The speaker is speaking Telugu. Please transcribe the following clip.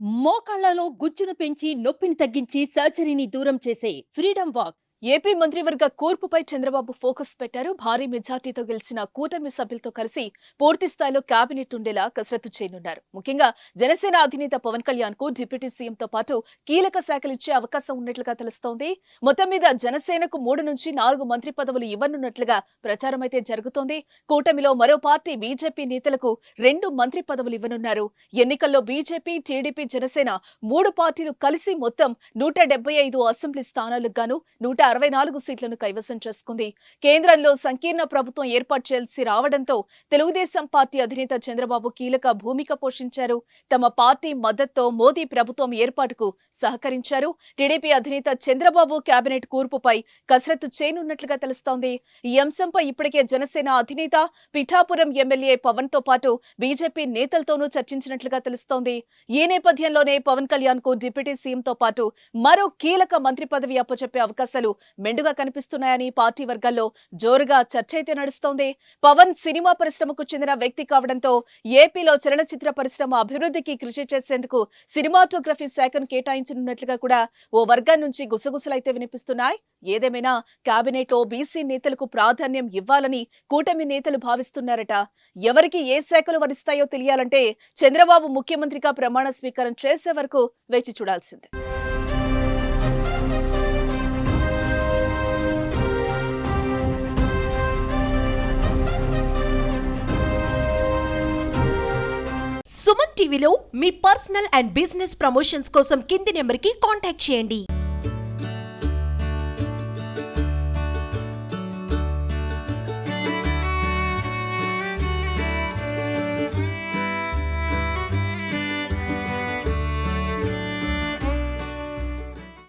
మోకాళ్లలో గుజ్జును పెంచి నొప్పిని తగ్గించి సర్జరీని దూరం చేసే ఫ్రీడమ్ వాక్. ఏపీ మంత్రివర్గ కూర్పుపై చంద్రబాబు ఫోకస్ పెట్టారు. భారీ మెజార్టీతో గెలిచిన కూటమి సభ్యులతో కలిసి పూర్తి స్థాయిలో కేబినెట్ ఉండేలా కసరత్తు చేయనున్నారు. ముఖ్యంగా జనసేన అధినేత పవన్ కళ్యాణ్ కు డిప్యూటీ సీఎంతో పాటు కీలక శాఖలు ఇచ్చే అవకాశం ఉన్నట్లుగా తెలుస్తోంది. మొత్తం మీద జనసేనకు 3 నుంచి 4 మంత్రి పదవులు ఇవ్వనున్నట్లుగా ప్రచారం అయితే జరుగుతోంది. కూటమిలో మరో పార్టీ బీజేపీ నేతలకు 2 మంత్రి పదవులు ఇవ్వనున్నారు. ఎన్నికల్లో బీజేపీ, టీడీపీ, జనసేన 3 పార్టీలు కలిసి మొత్తం 175 అసెంబ్లీ స్థానాలకు గాను 164 సీట్లను కైవసం చేసుకుంది. కేంద్రంలో సంకీర్ణ ప్రభుత్వం ఏర్పాటు చేయాల్సి రావడంతో తెలుగుదేశం పార్టీ అధినేత చంద్రబాబు కీలక భూమిక పోషించారు. తమ పార్టీ మద్దతుతో మోదీ ప్రభుత్వం ఏర్పాటుకు సహకరించారు. టీడీపీ అధినేత చంద్రబాబు కేబినెట్ కూర్పుపై కసరత్తు చేయనున్నట్లుగా తెలుస్తోంది. ఈ అంశంపై ఇప్పటికే జనసేన అధినేత పిఠాపురం ఎమ్మెల్యే పవన్ తో పాటు బీజేపీ నేతలతోనూ చర్చించినట్లుగా తెలుస్తోంది. ఈ నేపథ్యంలోనే పవన్ కళ్యాణ్ కు డిప్యూటీ సీఎంతో పాటు మరో కీలక మంత్రి పదవి అప్పచెప్పే అవకాశాలు మెండుగా కనిపిస్తున్నాయని పార్టీ వర్గాల్లో జోరుగా చర్చ అయితే నడుస్తోంది. పవన్ సినిమా పరిశ్రమకు చెందిన వ్యక్తి కావడంతో ఏపీలో చలనచిత్ర పరిశ్రమ అభివృద్ధికి కృషి చేసేందుకు సినిమాటోగ్రఫీ శాఖను కేటాయించనున్నట్లుగా కూడా ఓ వర్గం నుంచి గుసగుసలైతే వినిపిస్తున్నాయి. ఏదేమైనా కేబినెట్ లో బీసీ నేతలకు ప్రాధాన్యం ఇవ్వాలని కూటమి నేతలు భావిస్తున్నారట. ఎవరికి ఏ శాఖలు వరిస్తాయో తెలియాలంటే చంద్రబాబు ముఖ్యమంత్రిగా ప్రమాణ స్వీకారం చేసే వరకు వేచి చూడాల్సిందే. సుమన్ టీవీలో మీ పర్సనల్ అండ్ బిజినెస్ ప్రమోషన్స్ కోసం కింది నెంబర్కి కాంటాక్ట్ చేయండి.